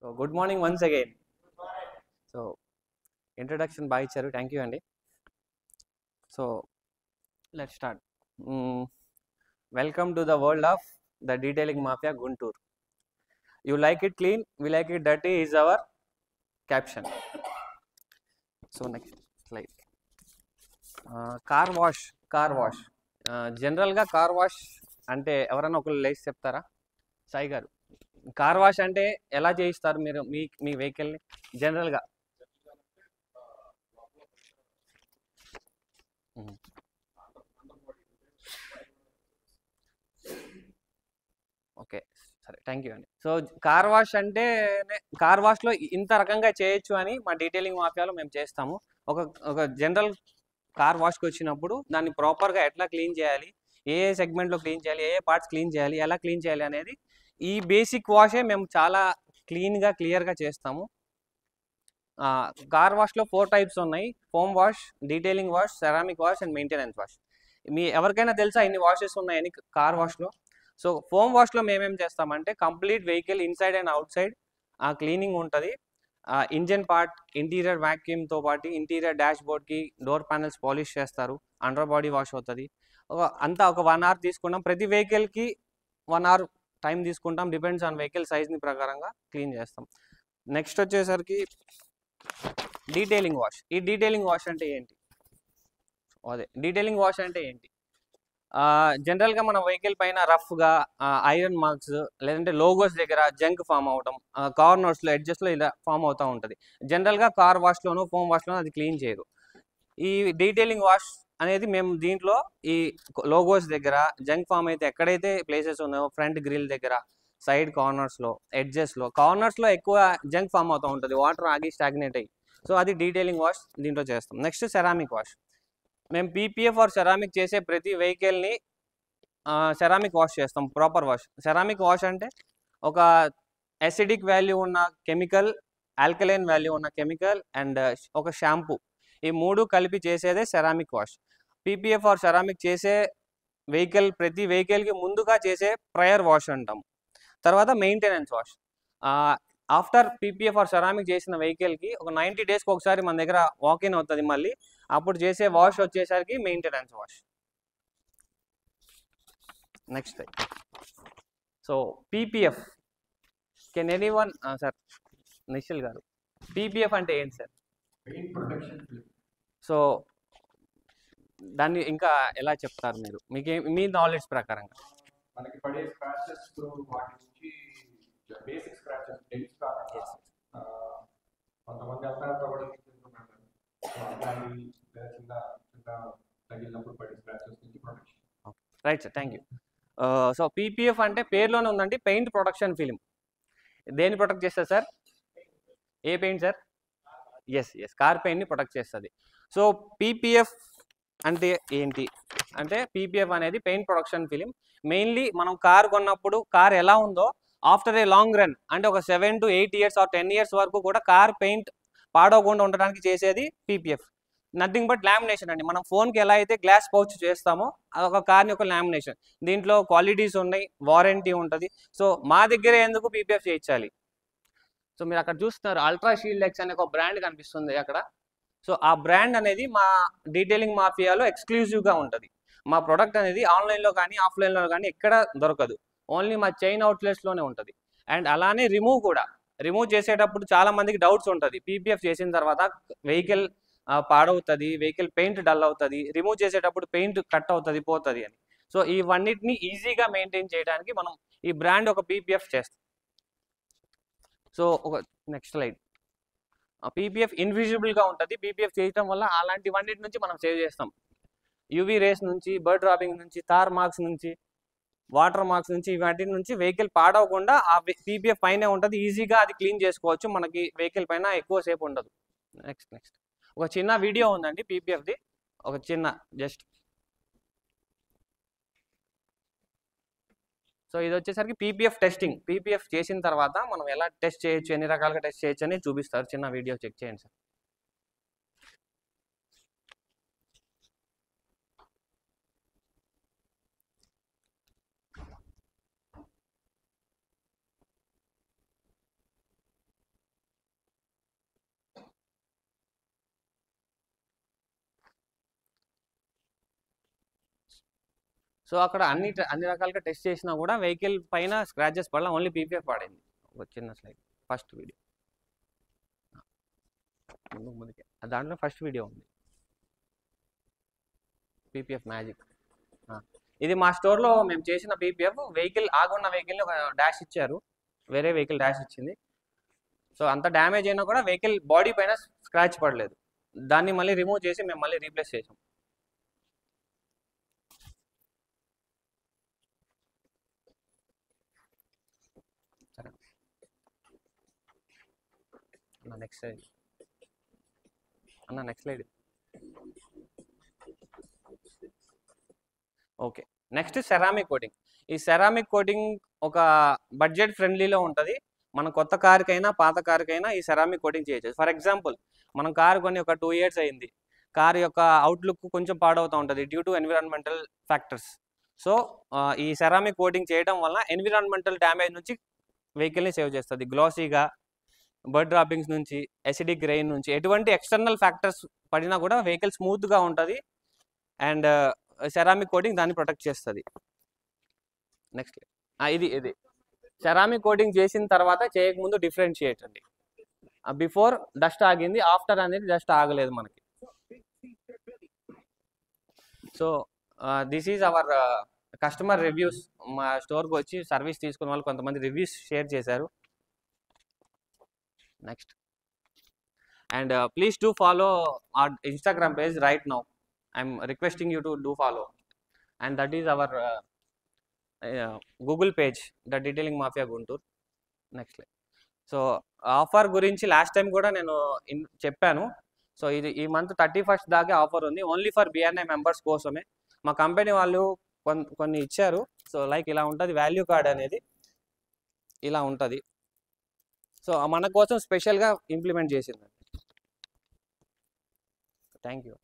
So good morning once again. So introduction by Charu, thank you Andy. So let's start. Mm, Welcome to the world of the detailing mafia Guntur. You like it clean, we like it dirty is our caption. So next slide. Car wash జనరల్గా car wash అంటే ఎవరైనా ఒకరు లేచి చెప్తారా? సాయి గారు, car wash అంటే ఎలా చేయిస్తారు మీరు మీ వెహికల్ని జనరల్గా? ఓకే, సరే, థ్యాంక్ యూ అండి. సో కార్ వాష్ అంటే కార్ వాష్లో ఇంత రకంగా చేయొచ్చు అని మా డీటెయిలింగ్ మాఫియాలో మేము చేస్తాము. ఒక ఒక జనరల్ కార్ వాష్కి వచ్చినప్పుడు దాన్ని ప్రాపర్గా ఎట్లా క్లీన్ చేయాలి, ఏ సెగ్మెంట్లో క్లీన్ చేయాలి, ఏ పార్ట్స్ క్లీన్ చేయాలి, ఎలా క్లీన్ చేయాలి అనేది ఈ బేసిక్ వాషే మేము చాలా క్లియర్గా చేస్తాము. కార్ వాష్లో 4 టైప్స్ ఉన్నాయి: foam wash, detailing wash, ceramic wash and maintenance wash. ఎవరికైనా తెలుసా ఇన్ని వాషెస్ ఉన్నాయని కార్ వాష్లో? సో ఫోమ్ వాష్లో మేమేం చేస్తామంటే complete vehicle inside and outside cleaning ఉంటుంది. ఇంజన్ పార్ట్, ఇంటీరియర్ వ్యాక్యూమ్తో పాటు ఇంటీరియర్ డాష్ బోర్డ్కి డోర్ ప్యానెల్స్ పాలిష్ చేస్తారు, అండర్ బాడీ వాష్ అవుతుంది. అంతా ఒక 1 అవర్ తీసుకుంటాం. ప్రతి వెహికల్కి 1 అవర్ టైం తీసుకుంటాం, డిపెండ్స్ ఆన్ వెహికల్ సైజ్ని ప్రకారంగా క్లీన్ చేస్తాం. నెక్స్ట్ వచ్చేసరికి డీటెయిలింగ్ వాష్. ఈ డీటెయిలింగ్ వాష్ అంటే ఏంటి? డీటెయిలింగ్ వాష్ అంటే ఏంటి? జనరల్గా మన వెహికల్ పైన రఫ్గా ఐరన్ మార్క్స్ లేదంటే లోగోస్ దగ్గర జంక్ ఫామ్ అవడం, కార్నర్స్లో ఎడ్జస్ట్లో ఇలా ఫామ్ అవుతూ ఉంటుంది. జనరల్గా కార్ వాష్లోనూ ఫోమ్ వాష్లోనూ అది క్లీన్ చేయరు. ఈ డీటెయిలింగ్ వాష్ అనేది మేము దీంట్లో ఈ లోగోస్ దగ్గర జంక్ ఫామ్ అయితే ఎక్కడైతే ప్లేసెస్ ఉన్నాయో ఫ్రంట్ గ్రిల్ దగ్గర, సైడ్ కార్నర్స్లో, కార్నర్స్లో ఎక్కువ జంక్ ఫామ్ అవుతూ ఉంటుంది, వాటర్ ఆగి స్టాగ్నేట్ అయ్యి. సో అది డీటెయిలింగ్ వాష్ దీంట్లో చేస్తాం. Next ceramic wash. మేము పీపీఎఫ్ ఆర్ సెరామిక్ చేసే ప్రతి వెహికల్ని సెరామిక్ వాష్ చేస్తాం, ప్రాపర్ వాష్. సెరామిక్ వాష్ అంటే ఒక అసిడిక్ వాల్యూ ఉన్న కెమికల్, ఆల్కలైన్ వాల్యూ ఉన్న కెమికల్ అండ్ ఒక షాంపూ, ఈ 3 కలిపి చేసేదే ceramic wash. PPF or ceramic చేసే ప్రతి వెహికల్కి ముందుగా చేసే ప్రయర్ వాష్ అంటాం. తర్వాత maintenance wash. After PPF or ceramic చేసిన వెహికల్కి ఒక 90 డేస్కి ఒకసారి మన దగ్గర వాకిన్ అవుతుంది. మళ్ళీ అప్పుడు చేసే వాష్ వచ్చేసరికి maintenance wash. Next, so PPF, can anyone sir? Nikhil గారు, పీపీఎఫ్ అంటే ఏంటి సార్? సో దాన్ని ఇంకా ఎలా చెప్తారు మీరు, మీ నాలెడ్జ్ ప్రకారంగా? మనకి పడే స్క్రాచెస్ వాటి నుంచి బేసిక్ స్క్రాచెస్ డెన్స్ కాకుండా కొంతమంది అర్థాలతో కూడా తీసుకుంటున్నారు. సో అట్లాంటి చిన్న చిన్న తగిలినప్పుడు పడే స్క్రాచెస్ నుంచి protection. Right sir, thank you. So PPF అంటే పేరులోనే ఉందండి, పెయింట్ ప్రొటెక్షన్ ఫిలిం. దేన్ని ప్రొటెక్ట్ చేస్తుంది సార్? ఏ పెయింట్ సార్? ఎస్, కార్ పెయింట్ని ప్రొటెక్ట్ చేస్తుంది. సో పీపీఎఫ్ అంటే ఏంటి అంటే, పీపీఎఫ్ అనేది పెయింట్ ప్రొటెక్షన్ ఫిలిం. మెయిన్లీ మనం కార్ కొన్నప్పుడు కార్ ఎలా ఉందో ఆఫ్టర్ ఏ లాంగ్ రన్, అంటే ఒక 7 to 8 years ఆర్ 10 years వరకు కూడా కార్ పెయింట్ పాడవకుండా ఉండడానికి చేసేది పీపీఎఫ్. నథింగ్ బట్ లామినేషన్ అండి. మనం ఫోన్కి ఎలా అయితే గ్లాస్ పౌచ్ చేస్తామో అదొక కార్ని ఒక లామినేషన్. దీంట్లో క్వాలిటీస్ ఉన్నాయి, వారంటీ ఉంటుంది. సో మా దగ్గర ఎందుకు పీపీఎఫ్ చేయించాలి? సో మీరు అక్కడ చూస్తున్నారు అల్ట్రా షీల్డ్ ఎక్స్ అనే ఒక బ్రాండ్ కనిపిస్తుంది అక్కడ. సో ఆ బ్రాండ్ అనేది మా డీటెయిలింగ్ మాఫియాలో ఎక్స్క్లూజివ్గా ఉంటుంది. మా ప్రొడక్ట్ అనేది ఆన్లైన్లో కానీ ఆఫ్లైన్లో కానీ ఎక్కడ దొరకదు, ఓన్లీ మా చైన్ అవుట్లెట్స్లోనే ఉంటుంది. అండ్ అలానే రిమూవ్ చేసేటప్పుడు చాలా మందికి డౌట్స్ ఉంటుంది. పీపీఎఫ్ చేసిన తర్వాత వెహికల్ పాడవుతుంది, వెహికల్ పెయింట్ డల్ అవుతుంది, రిమూవ్ చేసేటప్పుడు పెయింట్ కట్ అవుతుంది, పోతుంది అని. సో ఇవన్నిటిని ఈజీగా మెయింటైన్ చేయడానికి మనం ఈ బ్రాండ్ ఒక పీపీఎఫ్ చేస్తాం. సో ఒక నెక్స్ట్ స్లైడ్. పీపీఎఫ్ ఇన్విజిబుల్గా ఉంటుంది. పీపీఎఫ్ చేయటం వల్ల అలాంటివన్నిటి నుంచి మనం సేవ్ చేస్తాం. యూవీ రేస్ నుంచి, బర్డ్ డ్రాపింగ్ నుంచి, తార్ మార్క్స్ నుంచి, వాటర్ మార్క్స్ నుంచి, వాటి నుంచి వెహికల్ పాడవకుండా ఆ పీపీఎఫ్ పైనే ఉంటుంది. ఈజీగా అది క్లీన్ చేసుకోవచ్చు, మనకి వెహికల్ పైన ఎక్కువసేపు ఉండదు. నెక్స్ట్ ఒక చిన్న వీడియో ఉందండి పీపీఎఫ్ది, ఒక చిన్న జస్ట్. సో ఇది వచ్చేసరికి పీపీఎఫ్ టెస్టింగ్. పీపీఎఫ్ చేసిన తర్వాత మనం ఎలా టెస్ట్ చేయొచ్చు, ఎన్ని రకాలుగా టెస్ట్ చేయొచ్చు అని చూపిస్తారు. చిన్న వీడియో చెక్ చేయండి సార్. సో అక్కడ అన్ని రకాలుగా టెస్ట్ చేసినా కూడా వెహికల్ పైన స్క్రాచెస్ పడలా, ఓన్లీ పీపీఎఫ్ పడింది. ఒక చిన్న స్లైడ్, ఫస్ట్ వీడియో ముందుకే, దాంట్లో ఫస్ట్ వీడియో ఉంది, పీపీఎఫ్ మ్యాజిక్. ఇది మా స్టోర్లో మేము చేసిన పీపీఎఫ్. వెహికల్ ఆగున్న వెహికల్ని ఒక డాష్ ఇచ్చారు, వేరే వెహికల్ డాష్ ఇచ్చింది. సో అంత డ్యామేజ్ అయినా కూడా వెహికల్ బాడీ పైన స్క్రాచ్ పడలేదు. దాన్ని మళ్ళీ రిమూవ్ చేసి మేము మళ్ళీ రీప్లేస్ చేసాం. సరే అన్న నెక్స్ట్ స్లైడ్, అన్న next slide. Okay, next ceramic coating. ఈ సెరామిక్ కోటింగ్ ఒక బడ్జెట్ ఫ్రెండ్లీలో ఉంటుంది. మన కొత్త కార్కైనా పాత కార్కైనా ఈ సెరామిక్ కోటింగ్ చేయొచ్చు. ఫర్ ఎగ్జాంపుల్, మనం కారు కొని ఒక 2 years అయింది, కార్ యొక్క అవుట్లుక్ కొంచెం పాడవుతూ ఉంటుంది due to environmental factors. So ఈ సెరామిక్ కోటింగ్ చేయడం వల్ల ఎన్విరాన్మెంటల్ డ్యామేజ్ నుంచి వెహికల్ని సేవ్ చేస్తుంది. గ్లాసీగా, బర్డ్ డ్రాపింగ్స్ నుంచి, ఎసిడిక్ రెయిన్ నుంచి ఎటువంటి ఎక్స్టర్నల్ ఫ్యాక్టర్స్ పడినా కూడా వెహికల్ స్మూత్గా ఉంటుంది. అండ్ సెరామిక్ కోటింగ్ దాన్ని ప్రొటెక్ట్ చేస్తుంది. నెక్స్ట్ ఇది సెరామిక్ కోటింగ్ చేసిన తర్వాత చేయకముందు డిఫరెన్షియేట్ అండి. బిఫోర్ డస్ట్ ఆగింది, ఆఫ్టర్ అనేది డస్ట్ ఆగలేదు మనకి. So this is our customer reviews. మా స్టోర్కి వచ్చి సర్వీస్ తీసుకున్న వాళ్ళు కొంతమంది రివ్యూస్ షేర్ చేశారు. Next, and please do follow our Instagram page right now. I'm requesting you to do follow, and that is our Google page, The Detailing Mafia Guntur. Next, so offer గురించి last time కూడా నేను చెప్పాను. So ఇది ఈ month 31st దాకా offer ఉంది, only for BNI members కోసమే. మా కంపెనీ వాళ్ళు కొన్ని ఇచ్చారు. సో లైక్ ఇలా ఉంటుంది, వాల్యూ కార్డ్ అనేది ఇలా ఉంటుంది. సో మన కోసం స్పెషల్గా ఇంప్లిమెంట్ చేసింది. Thank you.